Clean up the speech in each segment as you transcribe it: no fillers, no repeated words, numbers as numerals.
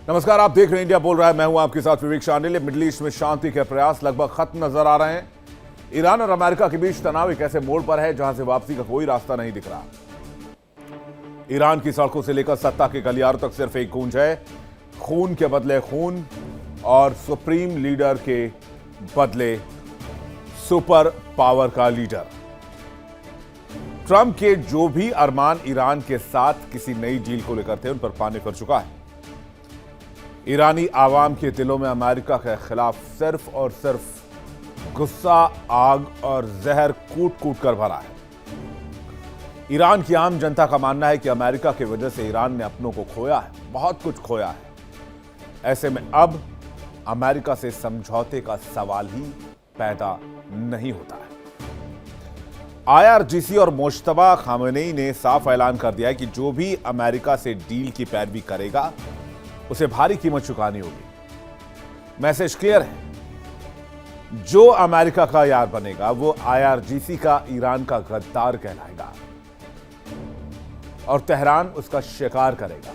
नमस्कार, आप देख रहे हैं इंडिया बोल रहा है। मैं हूं आपके साथ विवेक शांडिल्य। मिडिल ईस्ट में शांति के प्रयास लगभग खत्म नजर आ रहे हैं। ईरान और अमेरिका के बीच तनाव एक ऐसे मोड़ पर है जहां से वापसी का कोई रास्ता नहीं दिख रहा। ईरान की सड़कों से लेकर सत्ता के गलियारों तक सिर्फ एक गूंज है, खून के बदले खून और सुप्रीम लीडर के बदले सुपर पावर का लीडर। ट्रंप के जो भी अरमान ईरान के साथ किसी नई डील को लेकर थे, उन पर पानी फिर चुका है। ईरानी आवाम के दिलों में अमेरिका के खिलाफ सिर्फ और सिर्फ गुस्सा, आग और जहर कूट कूट कर भरा है। ईरान की आम जनता का मानना है कि अमेरिका की वजह से ईरान ने अपनों को खोया है, बहुत कुछ खोया है। ऐसे में अब अमेरिका से समझौते का सवाल ही पैदा नहीं होता है। आईआरजीसी और मुश्तबा खामेनेई ने साफ ऐलान कर दिया है कि जो भी अमेरिका से डील की पैरवी करेगा उसे भारी कीमत चुकानी होगी। मैसेज क्लियर है, जो अमेरिका का यार बनेगा वो आईआरजीसी का ईरान का गद्दार कहलाएगा और तेहरान उसका शिकार करेगा।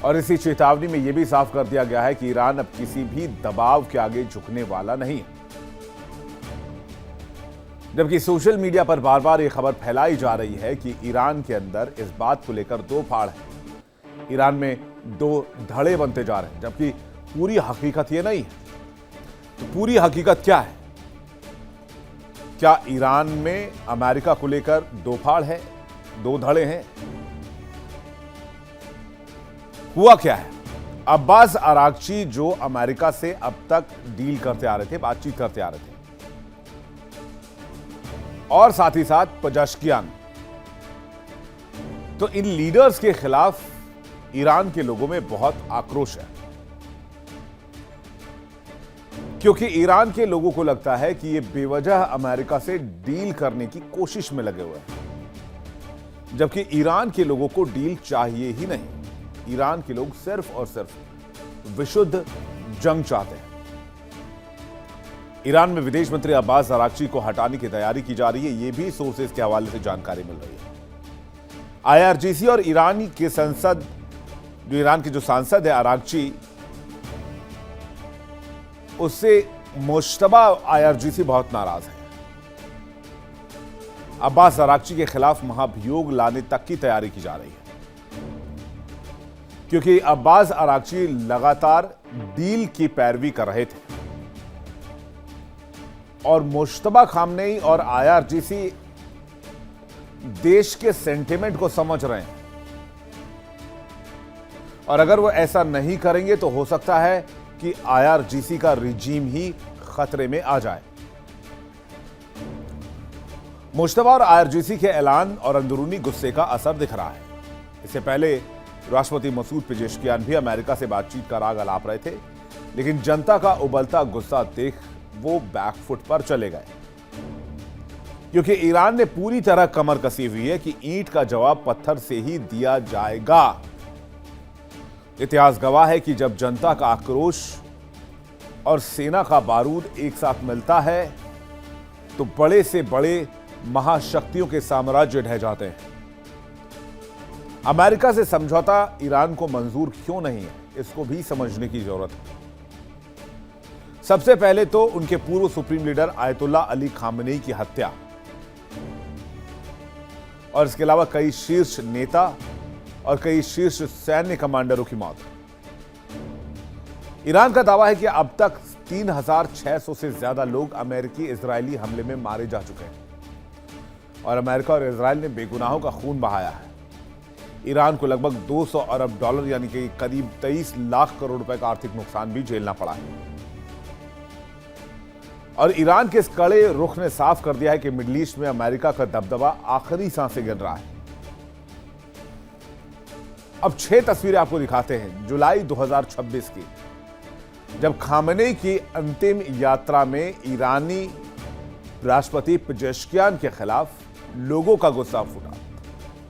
और इसी चेतावनी में यह भी साफ कर दिया गया है कि ईरान अब किसी भी दबाव के आगे झुकने वाला नहीं है। जबकि सोशल मीडिया पर बार बार यह खबर फैलाई जा रही है कि ईरान के अंदर इस बात को लेकर दो फाड़ है, ईरान में दो धड़े बनते जा रहे हैं, जबकि पूरी हकीकत यह नहीं है। तो पूरी हकीकत क्या है? क्या ईरान में अमेरिका को लेकर दो फाड़ है, दो धड़े हैं? हुआ क्या है? अब्बास अरागची जो अमेरिका से अब तक डील करते आ रहे थे, बातचीत करते आ रहे थे, और साथ ही साथ पेजेश्कियान, तो इन लीडर्स के खिलाफ ईरान के लोगों में बहुत आक्रोश है, क्योंकि ईरान के लोगों को लगता है कि ये बेवजह अमेरिका से डील करने की कोशिश में लगे हुए हैं, जबकि ईरान के लोगों को डील चाहिए ही नहीं। ईरान के लोग सिर्फ और सिर्फ विशुद्ध जंग चाहते हैं। ईरान में विदेश मंत्री अब्बास अरागची को हटाने की तैयारी की जा रही है, यह भी सोर्सेज के हवाले से जानकारी मिल रही है। आईआरजीसी और ईरान के संसद, जो ईरान के जो सांसद है अरागची, उससे मुश्तबा आईआरजीसी बहुत नाराज है। अब्बास अरागची के खिलाफ महाभियोग लाने तक की तैयारी की जा रही है, क्योंकि अब्बास अरागची लगातार डील की पैरवी कर रहे थे और मुश्तबा खामनेई और आईआरजीसी देश के सेंटिमेंट को समझ रहे हैं, और अगर वो ऐसा नहीं करेंगे तो हो सकता है कि आईआरजीसी का रिजीम ही खतरे में आ जाए। मुश्तबा और आईआरजीसी के ऐलान और अंदरूनी गुस्से का असर दिख रहा है। इससे पहले राष्ट्रपति मसूद पेजेश्कियान भी अमेरिका से बातचीत का राग अलाप रहे थे, लेकिन जनता का उबलता गुस्सा देख वो बैकफुट पर चले गए, क्योंकि ईरान ने पूरी तरह कमर कसी हुई है कि ईंट का जवाब पत्थर से ही दिया जाएगा। इतिहास गवाह है कि जब जनता का आक्रोश और सेना का बारूद एक साथ मिलता है तो बड़े से बड़े महाशक्तियों के साम्राज्य ढह जाते हैं। अमेरिका से समझौता ईरान को मंजूर क्यों नहीं है, इसको भी समझने की जरूरत है। सबसे पहले तो उनके पूर्व supreme leader Ayatollah Ali Khamenei की हत्या, और इसके अलावा कई शीर्ष नेता और कई शीर्ष सैन्य कमांडरों की मौत। ईरान का दावा है कि अब तक 3600 से ज्यादा लोग अमेरिकी इजरायली हमले में मारे जा चुके हैं, और अमेरिका और इजरायल ने बेगुनाहों का खून बहाया है। ईरान को लगभग 200 अरब डॉलर यानी कि करीब 23 लाख करोड़ रुपए का आर्थिक नुकसान भी झेलना पड़ा है। और ईरान के इस कड़े रुख ने साफ कर दिया है कि मिडिल ईस्ट में अमेरिका का दबदबा आखिरी सांसें गिन रहा है। अब 6 तस्वीरें आपको दिखाते हैं जुलाई 2026 की, जब खामेनेई की अंतिम यात्रा में ईरानी राष्ट्रपति पेजेश्कियान के खिलाफ लोगों का गुस्सा फूटा।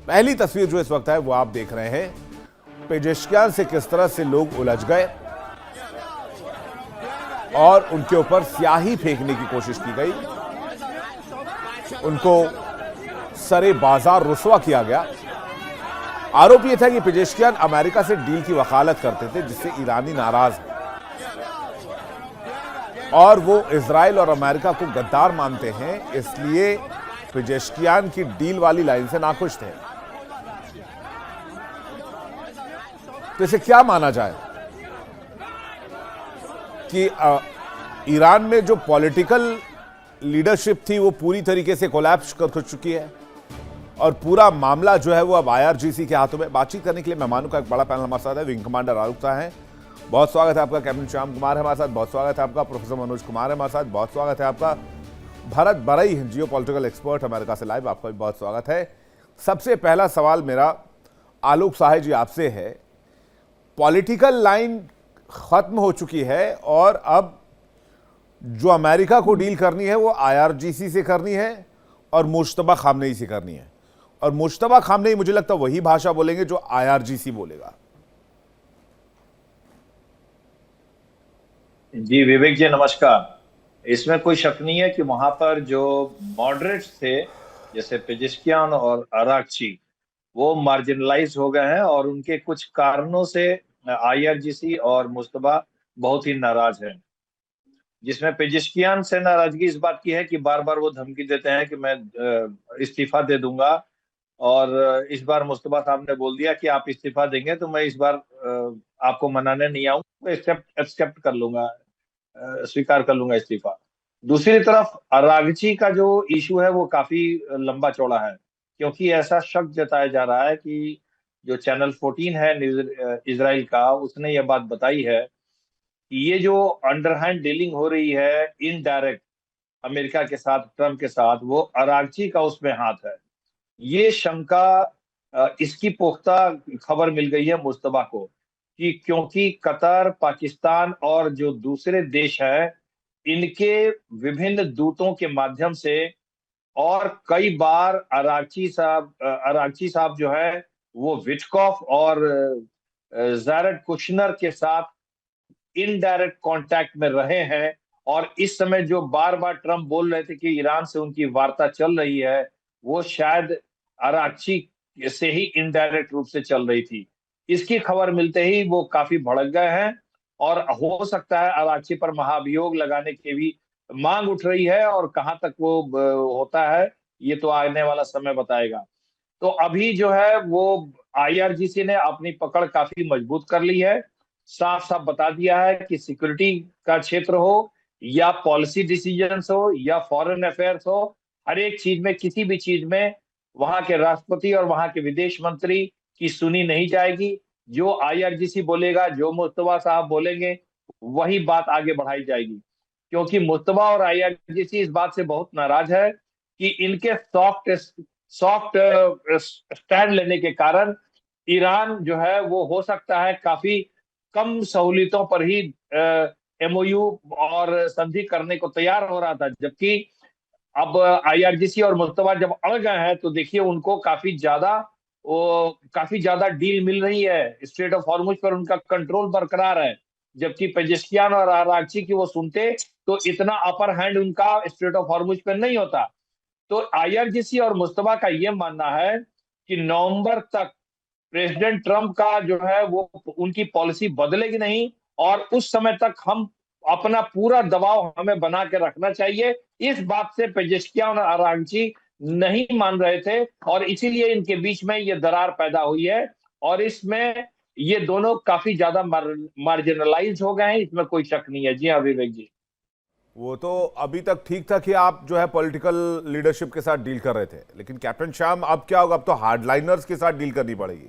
पहली तस्वीर जो इस वक्त है वो आप देख रहे हैं, पेजेश्कियान से किस तरह से लोग उलझ गए और उनके ऊपर स्याही फेंकने की कोशिश की गई, उनको सरे बाजार रुसवा किया गया। आरोप यह था कि पेजेश्कियान अमेरिका से डील की वकालत करते थे, जिससे ईरानी नाराज है और वो इजराइल और अमेरिका को गद्दार मानते हैं, इसलिए पेजेश्कियान की डील वाली लाइन से नाखुश थे। तो इसे क्या माना जाए कि ईरान में जो पॉलिटिकल लीडरशिप थी वो पूरी तरीके से कोलैप्स कर चुकी है और पूरा मामला जो है वो अब आईआरजीसी के हाथों में। बातचीत करने के लिए मेहमानों का एक बड़ा पैनल हमारे साथ है। विंग कमांडर आरुख शाह हैं, बहुत स्वागत है आपका। कैप्टन श्याम कुमार है हमारे साथ, बहुत स्वागत है आपका। प्रोफेसर मनोज कुमार है हमारे साथ, बहुत स्वागत है आपका। भरत बरई, जियो पॉलिटिकल एक्सपर्ट, अमेरिका से लाइव, आपका भी बहुत स्वागत है। सबसे पहला सवाल मेरा आरुख शाह जी आपसे है, पॉलिटिकल लाइन खत्म हो चुकी है और अब जो अमेरिका को डील करनी है वो आईआरजीसी से करनी है और मुश्तबा खामनेई से करनी है, और मुश्तबा खामनेई मुझे लगता है वही भाषा बोलेंगे जो आईआरजीसी बोलेगा। जी विवेक जी नमस्कार। इसमें कोई शक नहीं है कि वहां पर जो मॉडरेट्स थे जैसे पेजेश्कियान और अरागची, वो मार्जिनलाइज हो गए हैं और उनके कुछ कारणों से आईआरजीसी और मुश्तबा बहुत ही नाराज है। जिसमें पेजेश्कियान से नाराजगी इस बात की है कि बार बार वो धमकी देते हैं कि मैं इस्तीफा दे दूंगा, और इस बार मुश्तबा साहब ने बोल दिया कि आप इस्तीफा देंगे तो मैं इस बार आपको मनाने नहीं आऊंगा, एक्सेप्ट कर लूंगा, स्वीकार कर लूंगा इस्तीफा। दूसरी तरफ अरागची का जो इशू है वो काफी लंबा चौड़ा है, क्योंकि ऐसा शक जताया जा रहा है कि जो चैनल 14 है इजराइल का, उसने ये बात बताई है कि ये जो अंडरहैंड डीलिंग हो रही है इनडायरेक्ट अमेरिका के साथ, ट्रम्प के साथ, वो अरागची का उसमें हाथ है। ये शंका, इसकी पुख्ता खबर मिल गई है मुश्तबा को कि क्योंकि कतर, पाकिस्तान और जो दूसरे देश हैं, इनके विभिन्न दूतों के माध्यम से और कई बार अरागची साहब जो है वो विटकॉफ और जारेड कुशनर के साथ इनडायरेक्ट कांटेक्ट में रहे हैं। और इस समय जो बार बार ट्रम्प बोल रहे थे कि ईरान से उनकी वार्ता चल रही है, वो शायद अरागची से ही इनडायरेक्ट रूप से चल रही थी। इसकी खबर मिलते ही वो काफी भड़क गए हैं और हो सकता है अरागची पर महाभियोग लगाने की भी मांग उठ रही है, और कहां तक वो होता है ये तो आने वाला समय बताएगा। तो अभी जो है वो आईआरजीसी ने अपनी पकड़ काफी मजबूत कर ली है, साफ साफ बता दिया है कि सिक्योरिटी का क्षेत्र हो या पॉलिसी डिसीजंस हो या फॉरेन अफेयर्स हो, हर एक चीज में, किसी भी चीज में वहां के राष्ट्रपति और वहां के विदेश मंत्री की सुनी नहीं जाएगी। जो आईआरजीसी बोलेगा, जो मुश्तबा साहब बोलेंगे, वही बात आगे बढ़ाई जाएगी। क्योंकि मुश्तबा और आईआरजीसी इस बात से बहुत नाराज है कि इनके सॉफ्ट स्टैंड लेने के कारण ईरान जो है वो हो सकता है काफी कम सहूलियतों पर ही एमओयू और संधि करने को तैयार हो रहा था, जबकि अब आईआरजीसी और मुश्तबा जब अड़ गए हैं तो देखिए उनको काफी ज्यादा डील मिल रही है। स्ट्रेट ऑफ हॉर्मुज पर उनका कंट्रोल बरकरार है, जबकि पेजेश्कियान और अरागची की वो सुनते तो इतना अपर हैंड उनका स्ट्रेट ऑफ हॉर्मुज पर नहीं होता। तो आईआरजीसी और मुश्तबा का ये मानना है कि नवंबर तक प्रेसिडेंट ट्रंप का जो है वो उनकी पॉलिसी बदलेगी नहीं, और उस समय तक हम अपना पूरा दबाव हमें बना के रखना चाहिए। इस बात से पेजेश्कियान और अरागची नहीं मान रहे थे और इसीलिए इनके बीच में ये दरार पैदा हुई है, और इसमें ये दोनों काफी ज्यादा मार्जिनलाइज हो गए हैं, इसमें कोई शक नहीं है। जी हाँ विवेक जी। वो तो अभी तक ठीक था कि आप जो है पॉलिटिकल लीडरशिप के साथ डील कर रहे थे, लेकिन कैप्टन श्याम अब क्या होगा? अब तो हार्डलाइनर्स के साथ डील करनी पड़ेगी।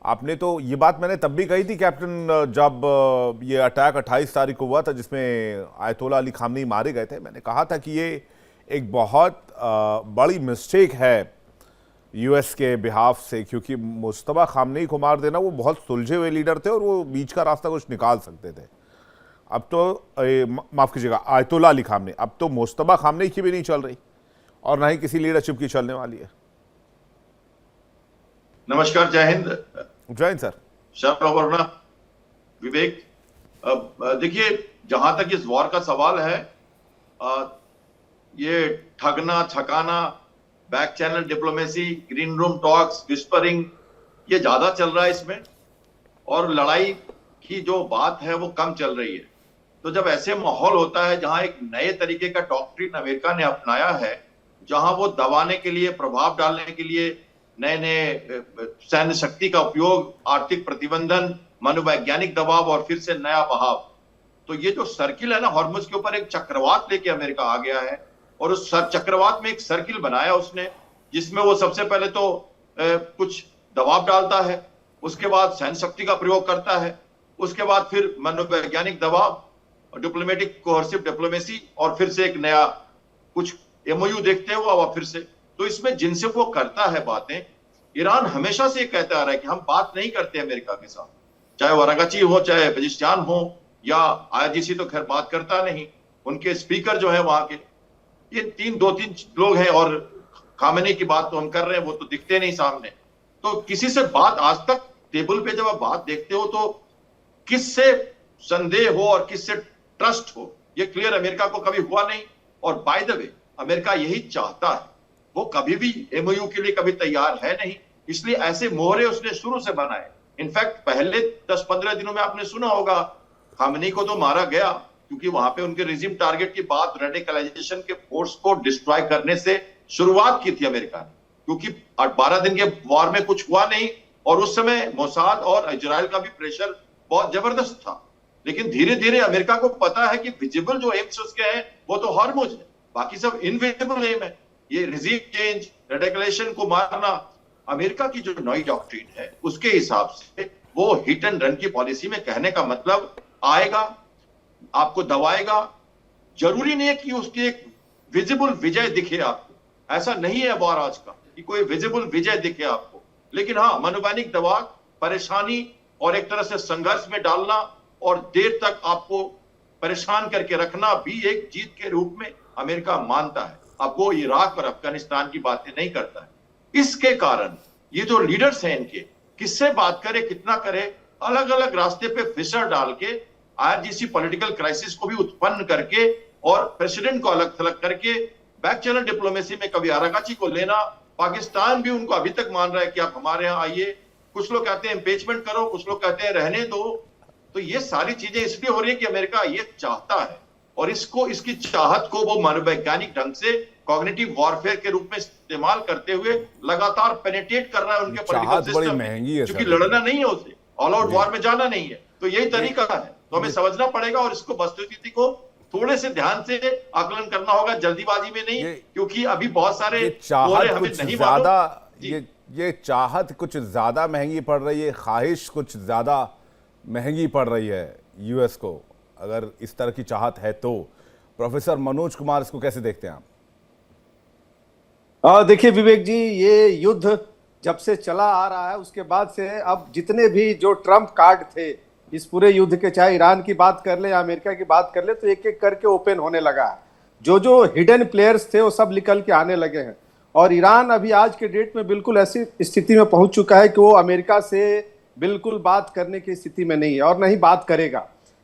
आपने तो ये बात मैंने तब भी कही थी कैप्टन, जब ये अटैक 28 तारीख को हुआ था जिसमें आयतोला अली खामनी मारे गए थे। मैंने कहा था कि ये एक बहुत बड़ी मिस्टेक है यूएस के बिहाफ से, क्योंकि मुश्तबा खामनी को मार देना, वो बहुत सुलझे हुए लीडर थे और वो बीच का रास्ता कुछ निकाल सकते थे। अब तो माफ कीजिएगा, आयतोला अली खामनी, अब तो मुश्तबा खामनी की भी नहीं चल रही और ना ही किसी लीडरशिप की चलने वाली है। नमस्कार, जय हिंद। जय हिंद सर। शर्मा, विवेक, देखिए जहां तक इस वॉर का सवाल है, ये ठगना, छकाना back channel diplomacy, green room talks, whispering, ये ज्यादा चल रहा है इसमें, और लड़ाई की जो बात है वो कम चल रही है। तो जब ऐसे माहौल होता है जहां एक नए तरीके का डॉक्ट्रिन अमेरिका ने अपनाया है, जहां वो दबाने के लिए, प्रभाव डालने के लिए नए नए सैन्य शक्ति का उपयोग, आर्थिक प्रतिबंधन, मनोवैज्ञानिक दबाव और फिर से नया बहाव, तो ये जो सर्किल है ना, हॉर्मुज के ऊपर एक चक्रवात लेके अमेरिका आ गया है, और उस चक्रवात में एक सर्किल बनाया उसने, जिसमें वो सबसे पहले तो कुछ दबाव डालता है, उसके बाद सैन्य शक्ति का प्रयोग करता है, उसके बाद फिर मनोवैज्ञानिक दबाव, डिप्लोमेटिक कोहर्सिव डिप्लोमेसी, और फिर से एक नया कुछ एमओयू देखते हुए और फिर से। तो इसमें जिनसे वो करता है बातें, ईरान हमेशा से कहता आ रहा है कि हम बात नहीं करते अमेरिका के साथ, चाहे वो अरागची हो, चाहे पेजेश्कियान हो, या आईआरजीसी तो खैर बात करता नहीं, उनके स्पीकर जो है वहां के, ये दो तीन लोग हैं, और खामेनी की बात तो हम कर रहे हैं, वो तो दिखते नहीं सामने। तो किसी से बात आज तक टेबल पे जब आप बात देखते हो तो किससे संदेह हो और किससे ट्रस्ट हो, ये क्लियर अमेरिका को कभी हुआ नहीं। और बाय द वे, अमेरिका यही चाहता है, वो कभी भी एमओयू के लिए कभी तैयार है नहीं, इसलिए ऐसे मोहरे उसने शुरू से बनाए। इनफैक्ट पहले 10-15 दिनों में आपने सुना होगा, खामेनी को तो मारा गया क्योंकि वहां पे उनके रिजिम टारगेट की बात रेडिकलाइजेशन के फोर्स को डिस्ट्रॉय करने से शुरुआत की थी अमेरिका ने, क्योंकि 12 दिन के वॉर में कुछ हुआ नहीं, और उस समय मोसाद और इजराइल का भी प्रेशर बहुत जबरदस्त था। लेकिन धीरे धीरे अमेरिका को पता है कि विजिबल जो एम्स उसके हैं वो तो हॉर्मुज है, बाकी सब इनविजिबल एम है। ये रिजीम चेंज, रेडिकलाइजेशन को मारना, अमेरिका की जो नई डॉक्ट्रिन है उसके हिसाब से वो हिट एंड रन की पॉलिसी में कहने का मतलब आएगा, आपको दबाएगा, जरूरी नहीं है कि उसकी एक विजिबल विजय दिखे आपको, ऐसा नहीं है वॉर आज का कि कोई विजिबल विजय दिखे आपको, लेकिन हाँ, मनोवैज्ञानिक दबाव, परेशानी और एक तरह से संघर्ष में डालना और देर तक आपको परेशान करके रखना भी एक जीत के रूप में अमेरिका मानता है। अब वो इराक और अफगानिस्तान की बातें नहीं करता है। इसके कारण ये जो लीडर्स हैं इनके, किससे बात करे, कितना करे, अलग अलग रास्ते पे फिसर डाल के आईआरजीसी पॉलिटिकल क्राइसिस को भी उत्पन्न करके और प्रेसिडेंट को अलग थलग करके बैक चैनल डिप्लोमेसी में कभी अरागची को लेना, पाकिस्तान भी उनको अभी तक मान रहा है कि आप हमारे यहाँ आइए, कुछ लोग कहते हैं इम्पीचमेंट करो, कुछ लोग कहते हैं रहने दो। तो ये सारी चीजें इसलिए हो रही है कि अमेरिका ये चाहता है, और इसकी चाहत को वो मनोवैज्ञानिक ढंग से कॉग्निटिव वॉरफेयर के रूप में इस्तेमाल करते हुए लगातार पेनिट्रेट कर रहा है उनके पॉलिटिकल सिस्टम में, क्योंकि लड़ना नहीं है उसे, ऑल आउट वॉर में जाना नहीं है। तो यही तरीका है, तो हमें समझना पड़ेगा और इसको वस्तुस्थिति को थोड़े से ध्यान से आकलन करना होगा, जल्दीबाजी में नहीं, क्योंकि अभी बहुत सारे हमें नहीं ज्यादा ये चाहत कुछ ज्यादा महंगी पड़ रही है, ख्वाहिश कुछ ज्यादा महंगी पड़ रही है यूएस को, अगर इस तरह की चाहत है तो। प्रोफेसर मनोज कुमार, इसको कैसे देखते हैं आप? देखिए विवेक जी, ये युद्ध जब से चला आ रहा है उसके बाद से अब जितने भी जो ट्रम्प कार्ड थे इस पूरे युद्ध के, चाहे ईरान की बात कर ले या अमेरिका की बात कर ले, तो एक एक करके ओपन होने लगा है। जो जो हिडन प्लेयर्स थे वो सब निकल के आने लगे हैं, और ईरान अभी आज के डेट में बिल्कुल ऐसी स्थिति में पहुंच चुका है कि वो अमेरिका से बिल्कुल बात करने की स्थिति में नहीं है और नहीं बात करेगा।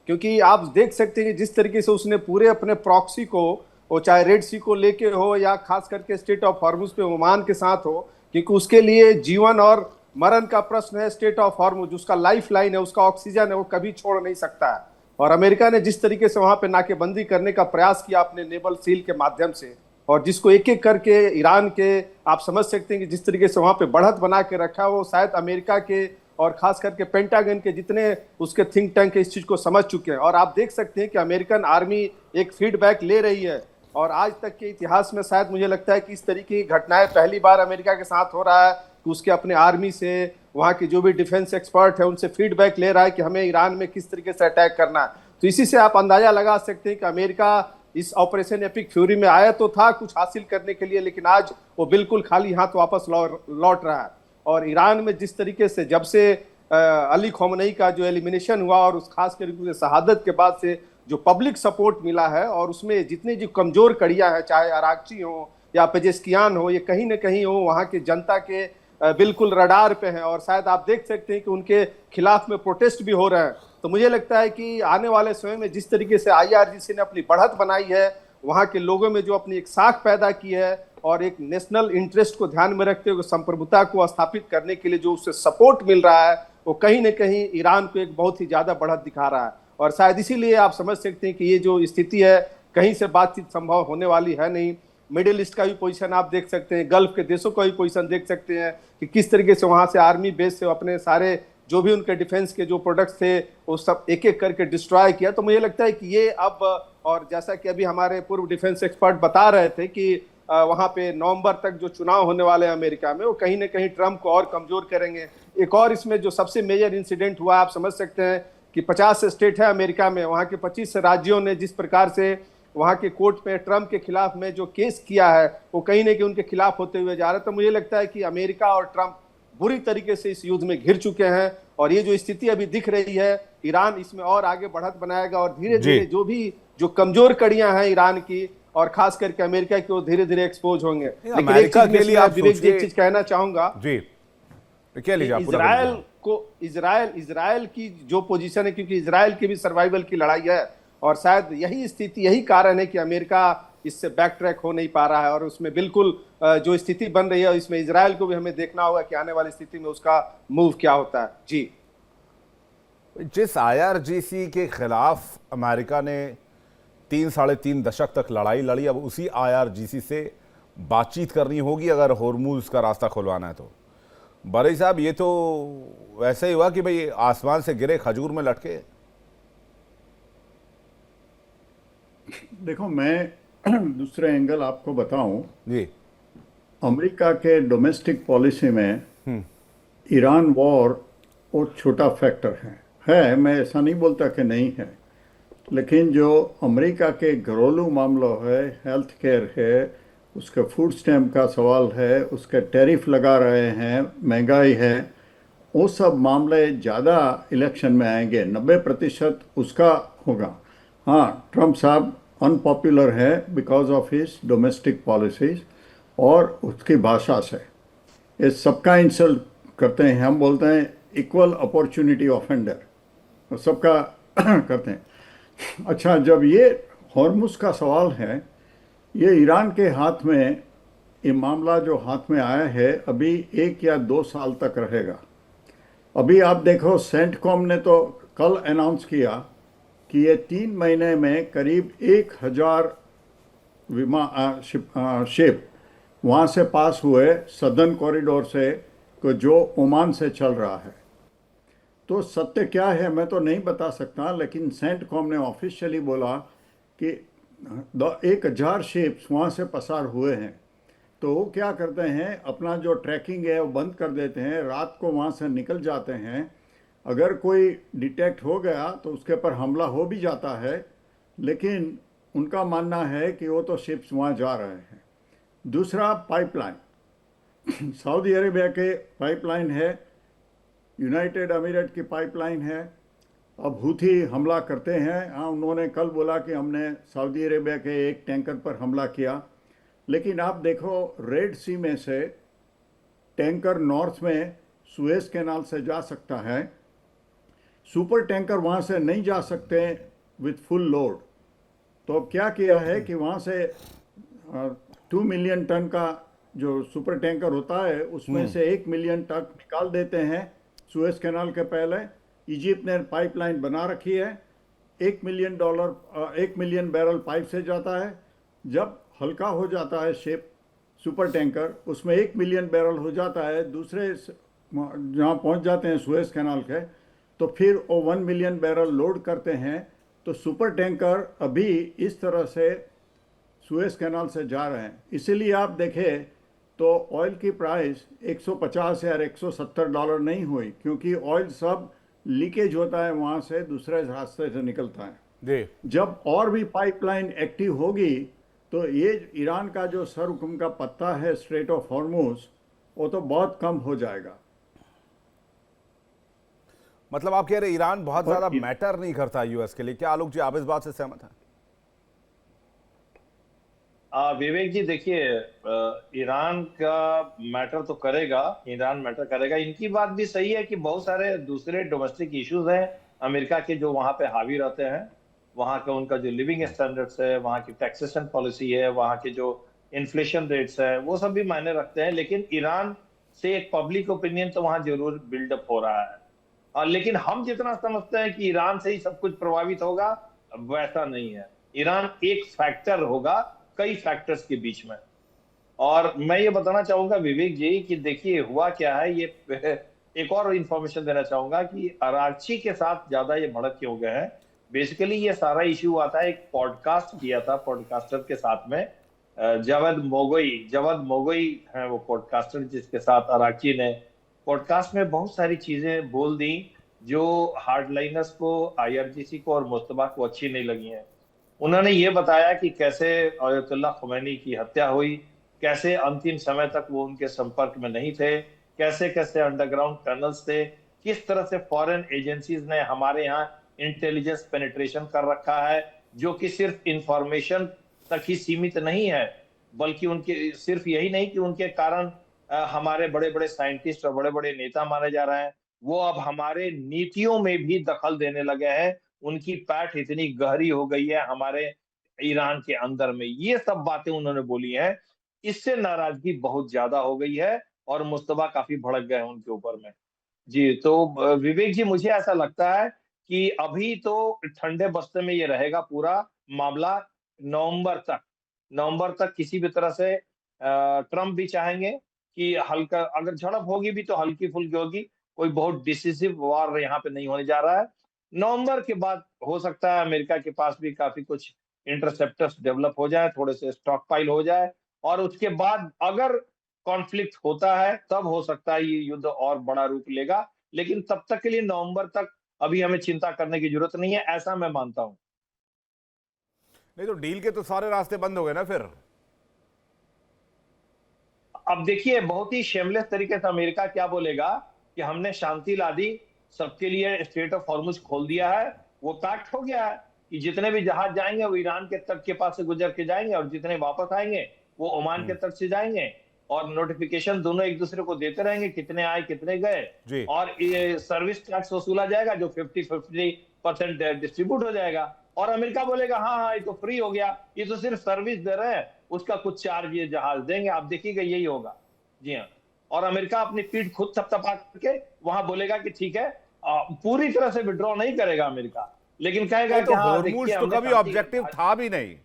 क्योंकि आप देख सकते हैं कि जिस तरीके से उसने पूरे अपने प्रॉक्सी को, वो चाहे रेड सी को लेके हो या खास करके स्टेट ऑफ हॉर्मुज पे ओमान के साथ हो, क्योंकि उसके लिए जीवन और मरण का प्रश्न है। स्टेट ऑफ हॉर्मुज उसका लाइफ लाइन है, उसका ऑक्सीजन है, वो कभी छोड़ नहीं सकता है। और अमेरिका ने जिस तरीके से वहां पे नाकेबंदी करने का प्रयास किया अपने नेवल सील के माध्यम से, और जिसको एक एक करके ईरान के आप समझ सकते हैं कि जिस तरीके से वहां पे बढ़त बना के रखा, वो शायद अमेरिका के और खास करके पेंटागन के जितने उसके थिंक टैंक इस चीज को समझ चुके हैं। और आप देख सकते हैं कि अमेरिकन आर्मी एक फीडबैक ले रही है, और आज तक के इतिहास में शायद मुझे लगता है कि इस तरीके की घटनाएं पहली बार अमेरिका के साथ हो रहा है कि उसके अपने आर्मी से, वहाँ के जो भी डिफेंस एक्सपर्ट है उनसे फीडबैक ले रहा है कि हमें ईरान में किस तरीके से अटैक करना है। तो इसी से आप अंदाजा लगा सकते हैं कि अमेरिका इस ऑपरेशन एपिक फ्यूरी में आया तो था कुछ हासिल करने के लिए, लेकिन आज वो बिल्कुल खाली हाथ वापस लौट रहा है। और ईरान में जिस तरीके से जब से अली खमेनी का जो एलिमिनेशन हुआ और उस खास करके शहादत के बाद से जो पब्लिक सपोर्ट मिला है, और उसमें जितनी जो कमजोर कड़ियां हैं, चाहे अरागची हो या पेजेश्कियान हो, ये कहीं ना कहीं हो वहाँ की जनता के बिल्कुल रडार पे हैं, और शायद आप देख सकते हैं कि उनके खिलाफ में प्रोटेस्ट भी हो रहे हैं। तो मुझे लगता है कि आने वाले समय में जिस तरीके से आईआरजीसी ने अपनी बढ़त बनाई है, वहाँ के लोगों में जो अपनी एक साख पैदा की है, और एक नेशनल इंटरेस्ट को ध्यान में रखते हुए संप्रभुता को स्थापित करने के लिए जो उससे सपोर्ट मिल रहा है वो कहीं न कहीं ईरान को एक बहुत ही ज्यादा बढ़त दिखा रहा है। और शायद इसीलिए आप समझ सकते हैं कि ये जो स्थिति है कहीं से बातचीत संभव होने वाली है नहीं। मिडिल ईस्ट का भी पोजीशन आप देख सकते हैं, गल्फ के देशों का भी पोजीशन देख सकते हैं कि किस तरीके से वहां से आर्मी बेस से अपने सारे जो भी उनके डिफेंस के जो प्रोडक्ट्स थे वो सब एक एक करके डिस्ट्रॉय किया। तो मुझे लगता है कि ये अब, और जैसा कि अभी हमारे पूर्व डिफेंस एक्सपर्ट बता रहे थे कि वहां पे नवंबर तक जो चुनाव होने वाले हैं अमेरिका में वो कहीं ना कहीं ट्रंप को और कमजोर करेंगे। एक और इसमें जो सबसे मेजर इंसिडेंट हुआ आप समझ सकते हैं कि 50 स्टेट है अमेरिका में, वहां के 25 राज्यों ने जिस प्रकार से वहां के कोर्ट में ट्रंप के खिलाफ में जो केस किया है वो कहीं ना कहीं उनके खिलाफ होते हुए जा रहा है। तो मुझे लगता है कि अमेरिका और ट्रंप बुरी तरीके से इस युद्ध में घिर चुके हैं और ये जो स्थिति अभी दिख रही है ईरान इसमें और आगे बढ़त बनाएगा और धीरे धीरे जो कमजोर कड़ियां हैं ईरान की और खास करके अमेरिका की वो धीरे धीरे एक्सपोज होंगे। लेकिन एक चीज के लिए आप विवेक जी एक चीज कहना चाहूंगा जी, क्या लीजिए इजराइल की जो पोजीशन है, क्योंकि इजराइल की भी सर्वाइवल की लड़ाई है और शायद यही स्थिति यही कारण है कि अमेरिका इससे बैक ट्रैक हो नहीं पा रहा है और उसमें बिल्कुल जो स्थिति बन रही है इसमें इजराइल को भी हमें देखना होगा कि आने वाली स्थिति में उसका मूव क्या होता है। जी, जिस IRGC के खिलाफ अमेरिका ने 3-3.5 दशक तक लड़ाई लड़ी, अब उसी IRGC से बातचीत करनी होगी अगर होर्मुज का रास्ता खुलवाना है तो। बरई साहब, ये तो वैसे ही हुआ कि भाई आसमान से गिरे खजूर में लटके। देखो, मैं दूसरे एंगल आपको बताऊं जी, अमेरिका के डोमेस्टिक पॉलिसी में ईरान वॉर वो छोटा फैक्टर है। मैं ऐसा नहीं बोलता कि नहीं है, लेकिन जो अमेरिका के घरेलू मामलों है, हेल्थ केयर है, उसके फूड स्टैम्प का सवाल है, उसके टैरिफ लगा रहे हैं, महंगाई है, वो सब मामले ज़्यादा इलेक्शन में आएंगे। 90% उसका होगा। हाँ, ट्रंप साहब अनपॉपुलर है because of his domestic policies और उसकी भाषा से ये सबका इंसल्ट करते हैं। हम बोलते हैं इक्वल अपॉर्चुनिटी ऑफेंडर, सबका करते हैं। अच्छा, जब ये हॉर्मुज का सवाल है, ये ईरान के हाथ में, ये मामला जो हाथ में आया है अभी 1 या 2 साल तक रहेगा। अभी आप देखो, सेंटकॉम ने तो कल अनाउंस किया कि ये 3 महीने में करीब 1000 शिप वहाँ से पास हुए सदर्न कॉरिडोर से, जो ओमान से चल रहा है। तो सत्य क्या है मैं तो नहीं बता सकता, लेकिन सेंटकॉम ने ऑफिशियली बोला कि 1000 शिप्स वहाँ से पसार हुए हैं। तो वो क्या करते हैं, अपना जो ट्रैकिंग है वो बंद कर देते हैं, रात को वहाँ से निकल जाते हैं। अगर कोई डिटेक्ट हो गया तो उसके पर हमला हो भी जाता है, लेकिन उनका मानना है कि वो तो शिप्स वहाँ जा रहे हैं। दूसरा, पाइपलाइन सऊदी अरेबिया के पाइपलाइन है, यूनाइटेड अमीरेट की पाइपलाइन है। अब हूथी हमला करते हैं। हाँ, उन्होंने कल बोला कि हमने सऊदी अरेबिया के एक टैंकर पर हमला किया, लेकिन आप देखो रेड सी में से टैंकर नॉर्थ में सुएज कैनाल से जा सकता है, सुपर टैंकर वहाँ से नहीं जा सकते विथ फुल लोड। तो अब क्या किया है कि वहाँ से 2 मिलियन टन का जो सुपर टैंकर होता है उसमें से 1 मिलियन टन निकाल देते हैं सुएज कैनाल के पहले। इजिप्ट ने पाइपलाइन बना रखी है, $1 मिलियन बैरल पाइप से जाता है। जब हल्का हो जाता है शिप सुपर टैंकर, उसमें 1 मिलियन बैरल हो जाता है, दूसरे जहाँ पहुँच जाते हैं सुएज कैनाल के, तो फिर वो 1 मिलियन बैरल लोड करते हैं। तो सुपर टैंकर अभी इस तरह से सुएज कैनाल से जा रहे हैं। इसीलिए आप देखें तो ऑयल की प्राइस 150 या $170 नहीं हुई, क्योंकि ऑयल सब लीकेज होता है, वहाँ से दूसरे रास्ते से निकलता है। जब और भी पाइपलाइन एक्टिव होगी तो ये ईरान का जो सर हुक्म का पत्ता है स्ट्रेट ऑफ हॉर्मुज, वो तो बहुत कम हो जाएगा। मतलब आप कह रहे ईरान बहुत ज्यादा मैटर नहीं करता यूएस के लिए, क्या आलोक जी आप इस बात से सहमत हैं? विवेक जी, देखिए, ईरान का मैटर तो करेगा, ईरान मैटर करेगा। इनकी बात भी सही है कि बहुत सारे दूसरे डोमेस्टिक इश्यूज हैं अमेरिका के जो वहां पे हावी रहते हैं। वहां का उनका जो लिविंग स्टैंडर्ड्स है, वहां की टैक्सेशन पॉलिसी है, वहां के जो इन्फ्लेशन रेट्स है, वो सब भी मायने रखते हैं। लेकिन ईरान से एक पब्लिक ओपिनियन तो वहां जरूर बिल्डअप हो रहा है। लेकिन हम जितना समझते हैं कि ईरान से ही सब कुछ प्रभावित होगा, वैसा नहीं है। ईरान एक फैक्टर होगा कई फैक्टर्स के बीच में। और मैं ये बताना चाहूंगा विवेक जी कि देखिए हुआ क्या है, ये एक और इंफॉर्मेशन देना चाहूंगा कि अरागची के साथ ज्यादा ये भड़क क्यों गए हैं। बेसिकली ये सारा इश्यू आता है, एक पॉडकास्ट किया था पॉडकास्टर के साथ में, जवद मोगोई है वो पॉडकास्टर जिसके साथ अरागची ने पॉडकास्ट में बहुत सारी चीजें बोल दी जो हार्डलाइनर्स को, आईआरजीसी को और मुस्तफा को अच्छी नहीं लगी हैं। उन्होंने ये बताया कि कैसे अयतुल्लाह खुमैनी की हत्या हुई, कैसे अंतिम समय तक वो उनके संपर्क में नहीं थे, कैसे कैसे अंडरग्राउंड टनल्स थे, किस तरह से फॉरेन एजेंसीज ने हमारे यहाँ इंटेलिजेंस पेनिट्रेशन कर रखा है, जो कि सिर्फ इंफॉर्मेशन तक ही सीमित नहीं है, बल्कि उनके सिर्फ यही नहीं कि उनके कारण हमारे बड़े बड़े साइंटिस्ट और बड़े बड़े नेता माने जा रहे हैं, वो अब हमारे नीतियों में भी दखल देने लगे हैं। उनकी पैठ इतनी गहरी हो गई है हमारे ईरान के अंदर में। ये सब बातें उन्होंने बोली हैं, इससे नाराजगी बहुत ज्यादा हो गई है और मुस्तफा काफी भड़क गए हैं उनके ऊपर में। जी, तो विवेक जी मुझे ऐसा लगता है कि अभी तो ठंडे बस्ते में ये रहेगा पूरा मामला नवंबर तक किसी भी तरह से ट्रम्प भी चाहेंगे कि हल्का, अगर झड़प होगी भी तो हल्की फुल्की होगी, कोई बहुत डिसिसिव वॉर यहाँ पे नहीं होने जा रहा है। नवंबर के बाद हो सकता है अमेरिका के पास भी काफी कुछ इंटरसेप्टर्स डेवलप हो जाए, थोड़े से स्टॉक पाइल हो जाए, और उसके बाद अगर कॉन्फ्लिक्ट होता है तब हो सकता है ये युद्ध और बड़ा रूप लेगा। लेकिन तब तक के लिए नवंबर तक अभी हमें चिंता करने की जरूरत नहीं है, ऐसा मैं मानता हूं। नहीं तो डील के तो सारे रास्ते बंद हो गए ना फिर। अब देखिए बहुत ही शेमलेस तरीके से अमेरिका क्या बोलेगा कि हमने शांति ला दी, सबके लिए स्ट्रेट ऑफ हॉर्मुज खोल दिया है, वो पैक्ट हो गया है कि जितने भी जहाज जाएंगे वो ईरान के तट के पास से गुजर के जाएंगे और जितने वापस आएंगे वो ओमान के तट से जाएंगे, और नोटिफिकेशन दोनों एक दूसरे को देते रहेंगे कितने आए कितने गए, और ये सर्विस टैक्स वसूला जाएगा जो 50% डिस्ट्रीब्यूट हो जाएगा। और अमेरिका बोलेगा हाँ हाँ ये तो फ्री हो गया, ये तो सिर्फ सर्विस दे रहे हैं, उसका कुछ चार्ज ये जहाज देंगे, आप देखिएगा यही होगा। जी हाँ, और अमेरिका अपनी पीठ खुद थपथपा के वहां बोलेगा कि ठीक है, पूरी तरह से विड्रॉ नहीं करेगा अमेरिका, लेकिन कहेगा कि हाँ होर्मुज तो कभी ऑब्जेक्टिव था भी नहीं,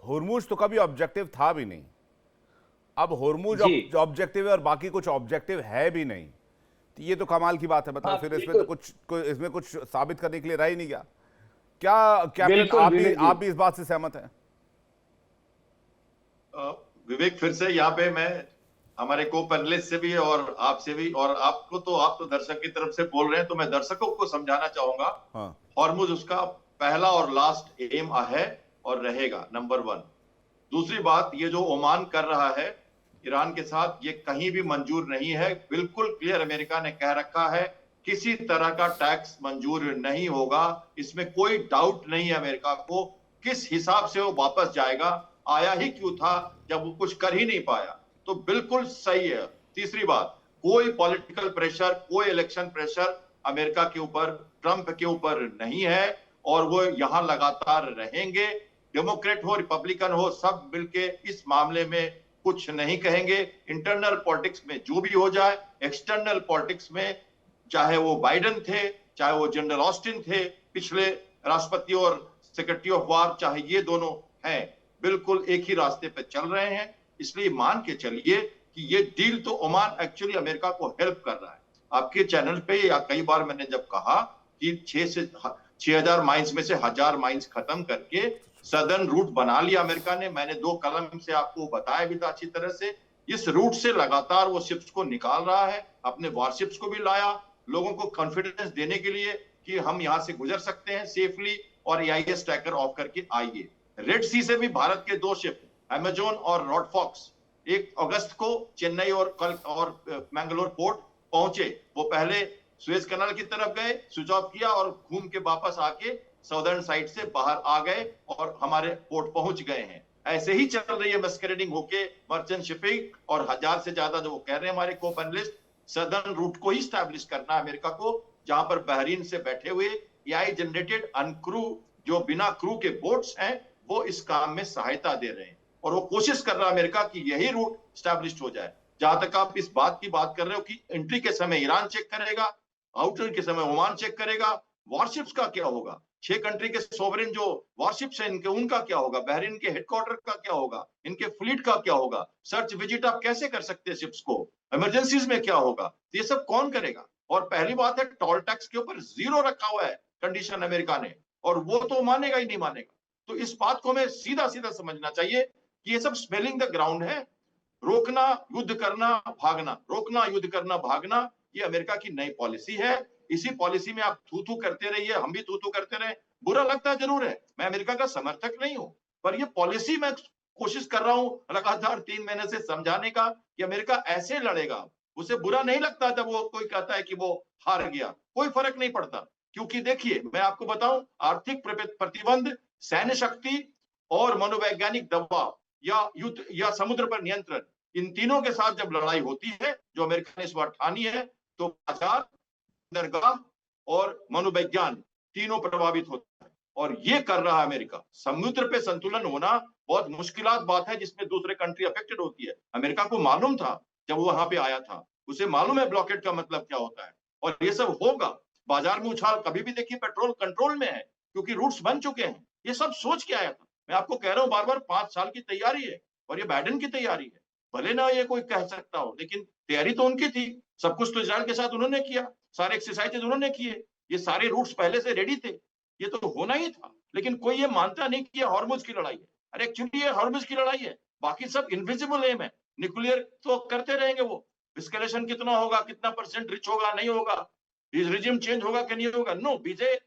होर्मुज तो कभी ऑब्जेक्टिव था भी नहीं, अब होर्मुज ऑब्जेक्टिव है और बाकी कुछ ऑब्जेक्टिव है भी नहीं, तो ये तो कमाल की बात है। मतलब फिर इसमें तो इसमें कुछ साबित करने के लिए रह ही नहीं गया। क्या कैप्टन आप भी इस बात से सहमत हैं? विवेक, फिर से यहाँ पे मैं हमारे को पैनलिस्ट से भी और आपसे भी, और आप तो दर्शक की तरफ से बोल रहे हैं, तो मैं दर्शकों को समझाना चाहूंगा। हॉर्मुज उसका पहला और लास्ट एम है और रहेगा नंबर 1। दूसरी बात, ये जो ओमान कर रहा है ईरान के साथ, ये कहीं भी मंजूर नहीं है। बिल्कुल क्लियर अमेरिका ने कह रखा है किसी तरह का टैक्स मंजूर नहीं होगा, इसमें कोई डाउट नहीं है अमेरिका को। किस हिसाब से वो वापस जाएगा, आया ही क्यों था जब वो कुछ कर ही नहीं पाया, तो बिल्कुल सही है। तीसरी बात, कोई पॉलिटिकल प्रेशर, कोई इलेक्शन प्रेशर अमेरिका के ऊपर, ट्रंप के ऊपर नहीं है, और वो यहां लगातार रहेंगे। डेमोक्रेट हो रिपब्लिकन हो, सब मिलके इस मामले में कुछ नहीं कहेंगे। इंटरनल पॉलिटिक्स में जो भी हो जाए, एक्सटर्नल पॉलिटिक्स में चाहे वो बाइडेन थे, चाहे वो जनरल ऑस्टिन थे पिछले राष्ट्रपति, और सेक्रेटरी ऑफ वॉर, चाहे ये दोनों हैं, बिल्कुल एक ही रास्ते पे चल रहे हैं। इसलिए मान के चलिए कि ये डील तो ओमान एक्चुअली अमेरिका को हेल्प कर रहा है। आपके चैनल पे या कई बार मैंने जब कहा कि 6,000 माइल्स में से 1,000 माइल्स खत्म करके सदर्न रूट बना लिया अमेरिका ने, मैंने 2 कलम से आपको बताया भी था अच्छी तरह से। इस रूट से लगातार वो शिप्स को निकाल रहा है, अपने वॉरशिप्स को भी लाया, लोगों को कॉन्फिडेंस देने के लिए कि हम यहां से गुजर सकते हैं सेफली, और AIS ट्रैकर ऑफ करके आइए। रेड सी से भी भारत के 2 शिप अमेजोन और रॉड फॉक्स 1 अगस्त को चेन्नई और मैंगलोर पोर्ट पहुंचे। वो पहले सुएज कनाल की तरफ गए, स्विच ऑफ किया और घूम के वापस आके सदर्न साइड से बाहर आ गए और हमारे पोर्ट पहुंच गए हैं। ऐसे ही चल रही है मस्करेडिंग होके मर्चेंट शिपिंग, और 1000 से ज्यादा जो वो कह रहे हैं हमारे को पैनलिस्ट, सदर्न रूट को ही स्टैब्लिश करना है अमेरिका को, जहां पर बहरीन से बैठे हुए AI जनरेटेड अनक्रू, जो बिना क्रू के बोट्स हैं, वो इस काम में सहायता दे रहे हैं। और वो कोशिश कर रहा है अमेरिका की यही रूट स्टैब्लिश हो जाए। जहां तक आप इस बात की बात कर रहे हो कि एंट्री के समय ईरान चेक करेगा, आउटर के समय ओमान चेक करेगा, वॉरशिप्स का क्या होगा, 6 कंट्री के सोवरेन जो वॉरशिप्स हैं इनके, उनका क्या होगा, बहरीन के हेडक्वार्टर का क्या होगा, इनके फ्लीट का क्या होगा, सर्च विजिट आप कैसे कर सकते हैं शिप्स को, इमरजेंसीज में क्या होगा, ये सब कौन करेगा। और पहली बात है टोल टैक्स के ऊपर 0 रखा हुआ है कंडीशन अमेरिका ने, और वो तो मानेगा ही नहीं मानेगा। तो इस बात को हमें सीधा सीधा समझना चाहिए कि ये सब स्मेलिंग द ग्राउंड है। रोकना, युद्ध करना, भागना, रोकना, युद्ध करना, भागना, ये अमेरिका की नई पॉलिसी है। इसी पॉलिसी में आप थू थू करते रहिए, हम भी थू थू करते रहे। बुरा लगता जरूर है, मैं अमेरिका का समर्थक नहीं हूं, पर ये पॉलिसी मैं कोशिश कर रहा हूं लगातार 3 महीने से समझाने का कि अमेरिका ऐसे लड़ेगा। उसे बुरा नहीं लगता जब वो कोई कहता है कि वो हार गया, कोई फर्क नहीं पड़ता। क्योंकि देखिए मैं आपको बताऊं, आर्थिक प्रतिबंध, सैन्य शक्ति और मनोवैज्ञानिक दबाव या युद्ध या समुद्र पर नियंत्रण, इन तीनों के साथ जब लड़ाई होती है जो अमेरिका ने इस बार ठानी है, तो बाजार, बंदरगाह और मनोविज्ञान तीनों प्रभावित होता है। और ये कर रहा है अमेरिका। समुद्र पे संतुलन होना बहुत मुश्किलात बात है जिसमें दूसरे कंट्री अफेक्टेड होती है। अमेरिका को मालूम था जब वो वहां पे आया था, उसे मालूम है ब्लॉकेट का मतलब क्या होता है, और ये सब होगा। बाजार में उछाल कभी भी देखिए पेट्रोल कंट्रोल में है क्योंकि रूट्स बन चुके हैं। ये सब सोच के आया था। मैं आपको कह रहा हूं बार बार, 5 साल की तैयारी है और ये बाइडेन की तैयारी है। भले ना ये कोई कह सकता हो, लेकिन तैयारी तो उनकी थी। सब कुछ तो इजराइल के साथ उन्होंने किया, सारे एक्सरसाइजेज उन्होंने किए, ये सारे रूट्स पहले से रेडी थे, ये तो होना ही था। लेकिन कोई ये मानता नहीं कि ये हॉर्मुज की लड़ाई है। अरे एक्चुअली ये हॉर्मुज की लड़ाई है, बाकी सब इनविजिबल एम है। न्यूक्लियर तो करते रहेंगे, वो एस्केलेशन कितना होगा, कितना परसेंट रिच होगा, नहीं होगा, रिजिम चेंज होगा कि नहीं होगा, नो, विजय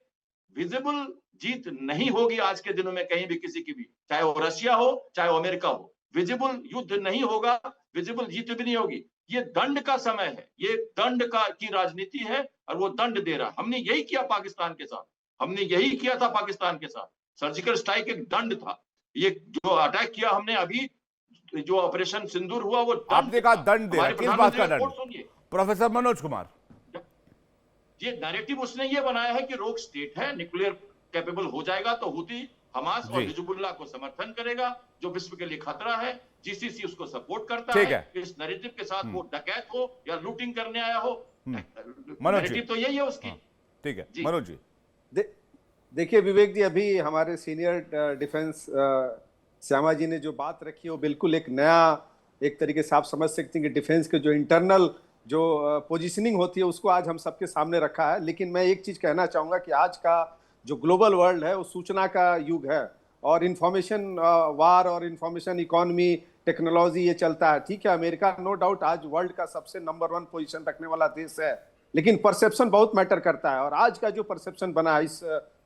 विजिबल जीत नहीं होगी आज के दिनों में कहीं भी किसी की भी, चाहे वो रशिया हो चाहे वो अमेरिका हो। विजिबल युद्ध नहीं होगा, विजिबल जीत भी नहीं होगी। ये दंड का समय है, ये दंड का की राजनीति है और वो दंड दे रहा। हमने यही किया पाकिस्तान के साथ, हमने यही किया था पाकिस्तान के साथ। सर्जिकल स्ट्राइक एक दंड था। ये जो अटैक किया हमने अभी, जो ऑपरेशन सिंदूर हुआ, वो आपने कहा दंड दे रहा, किस बात का दंड? सुनिए प्रोफेसर मनोज कुमार, ये नैरेटिव उसने ये बनाया है कि रोक स्टेट है, न्यूक्लियर कैपेबल हो जाएगा तो हुती, हमास और हिजबुल्लाह को समर्थन करेगा, जो विश्व के लिए खतरा है। जीसीसी उसको सपोर्ट करता है। इस नैरेटिव के साथ वो डकैत हो या लूटिंग करने आया हो, नैरेटिव तो यही है उसकी। ठीक है मनोज जी। देखिए विवेक जी, अभी हमारे सीनियर डिफेंस श्यामा जी ने जो बात रखी वो बिल्कुल एक नया, एक तरीके से आप समझ सकते हैं कि डिफेंस के जो इंटरनल जो पोजीशनिंग होती है उसको आज हम सबके सामने रखा है। लेकिन मैं एक चीज कहना चाहूंगा कि आज का जो ग्लोबल वर्ल्ड है वो सूचना का युग है और इंफॉर्मेशन वार और इंफॉर्मेशन इकोनॉमी, टेक्नोलॉजी ये चलता है। ठीक है, अमेरिका नो डाउट आज वर्ल्ड का सबसे नंबर 1 पोजीशन रखने वाला देश है, लेकिन परसेप्शन बहुत मैटर करता है। और आज का जो परसेप्शन बना है इस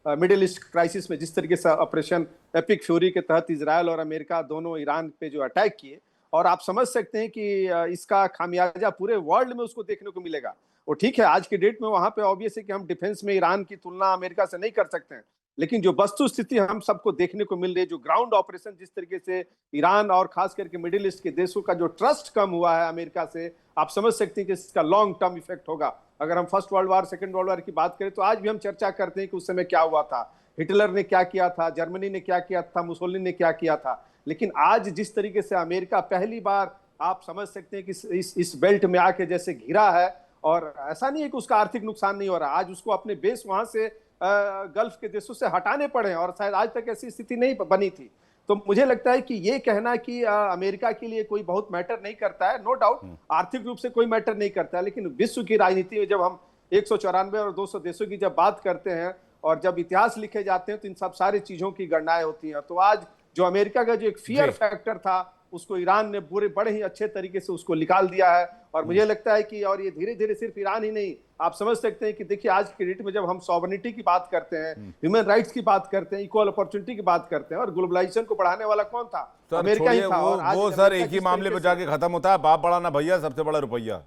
मिडिल ईस्ट क्राइसिस में, जिस तरीके से ऑपरेशन एपिक फ्यूरी के तहत इजराइल और अमेरिका दोनों ईरान पे जो अटैक किए, और आप समझ सकते हैं कि इसका खामियाजा पूरे वर्ल्ड में उसको देखने को मिलेगा। वो ठीक है, आज के डेट में वहां पे ऑब्वियस है कि हम डिफेंस में ईरान की तुलना अमेरिका से नहीं कर सकते हैं, लेकिन जो वस्तु स्थिति हम सबको देखने को मिल रही है, जो ग्राउंड ऑपरेशन जिस तरीके से ईरान और खास करके मिडिल ईस्ट के देशों का जो ट्रस्ट कम हुआ है अमेरिका से, आप समझ सकते हैं कि इसका लॉन्ग टर्म इफेक्ट होगा। अगर हम first world war, second world war की बात करें तो आज भी हम चर्चा करते हैं कि उस समय क्या हुआ था, हिटलर ने क्या किया था, जर्मनी ने क्या किया था, मुसोलिनी ने क्या किया था। लेकिन आज जिस तरीके से अमेरिका पहली बार आप समझ सकते हैं कि इस बेल्ट में आके जैसे घिरा है, और ऐसा नहीं है कि उसका आर्थिक नुकसान नहीं हो रहा, आज उसको अपने बेस वहां से गल्फ के देशों से हटाने पड़े और शायद आज तक ऐसी स्थिति नहीं बनी थी। तो मुझे लगता है कि ये कहना कि अमेरिका के लिए कोई बहुत मैटर नहीं करता है, नो डाउट आर्थिक रूप से कोई मैटर नहीं करता है, लेकिन विश्व की राजनीति में जब हम 194 और 200 देशों की जब बात करते हैं और जब इतिहास लिखे जाते हैं तो इन सब सारी चीजों की गणनाएं होती हैं। तो आज जो अमेरिका का जो एक फियर फैक्टर था उसको ईरान ने बड़े ही अच्छे तरीके से उसको निकाल दिया है। और मुझे लगता है कि और ये धीरे धीरे सिर्फ ईरान ही नहीं, आप समझ सकते हैं कि देखिए आज के डेट में जब हम सॉवरेनिटी की बात करते हैं, ह्यूमन राइट्स की बात करते हैं, इक्वल अपॉर्चुनिटी की बात करते हैं, और ग्लोबलाइजेशन को बढ़ाने वाला कौन था? अमेरिका ही था। और वो सर एक ही मामले पे जाके खत्म होता है, बाप बड़ा ना भैया, सबसे बड़ा रुपया।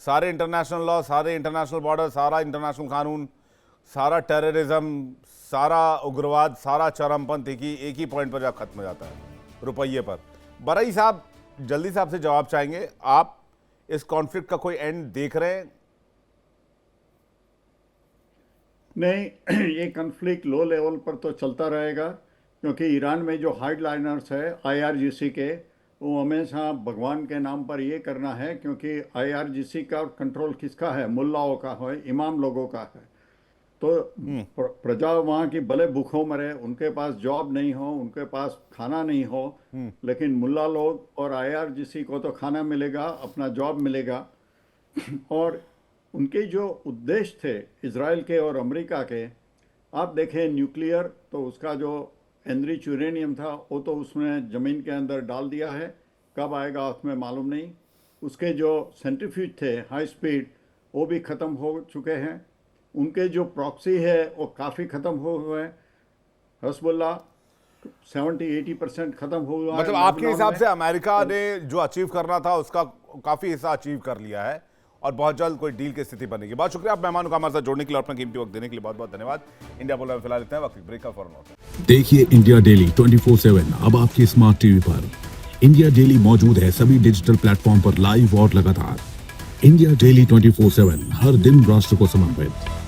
सारे इंटरनेशनल लॉ, सारे इंटरनेशनल बॉर्डर, सारा इंटरनेशनल कानून, सारा टेररिज्म, सारा उग्रवाद, सारा चरमपंथ एक ही पॉइंट पर जाकर खत्म हो जाता है, रुपये पर। बरई साहब जल्दी से आपसे जवाब चाहेंगे, आप इस कॉन्फ्लिक्ट का कोई एंड देख रहे हैं? नहीं, ये कॉन्फ्लिक्ट लो लेवल पर तो चलता रहेगा, क्योंकि ईरान में जो हार्डलाइनर्स है IRGC के, वो हमेशा भगवान के नाम पर ये करना है, क्योंकि IRGC का कंट्रोल किसका है? मुल्लाओं का है, इमाम लोगों का है। तो प्रजा वहाँ की भले भूखों मरे, उनके पास जॉब नहीं हो, उनके पास खाना नहीं हो, लेकिन मुल्ला लोग और IRGC को तो खाना मिलेगा, अपना जॉब मिलेगा। और उनके जो उद्देश्य थे इजराइल के और अमेरिका के, आप देखें न्यूक्लियर, तो उसका जो एनरिच यूरेनियम था वो तो उसने ज़मीन के अंदर डाल दिया है, कब आएगा उसमें मालूम नहीं। उसके जो सेंट्रीफ्यूज थे हाई स्पीड, वो भी ख़त्म हो चुके हैं। उनके जो प्रॉक्सी है वो काफ़ी ख़त्म हो गए। हिज़्बुल्लाह 70-80% ख़त्म हो गया। मतलब आपके हिसाब से अमेरिका ने जो अचीव करना था उसका काफी हिस्सा अचीव कर लिया है और बहुत जल्द कोई डील की स्थिति बनेगी। बहुत शुक्रिया आप मेहमानों का हमारे साथ जोड़ने के लिए और अपना कीमती वक्त देने के लिए बहुत बहुत धन्यवाद। इंडिया बोल में फिलहाल इतना है, वक्त ब्रेक का फौरन होता है। देखिए इंडिया डेली 24/7 अब आपके स्मार्ट टीवी पर। इंडिया डेली मौजूद है सभी डिजिटल प्लेटफॉर्म पर लाइव और लगातार। इंडिया डेली 24/7 हर दिन राष्ट्र को समर्पित।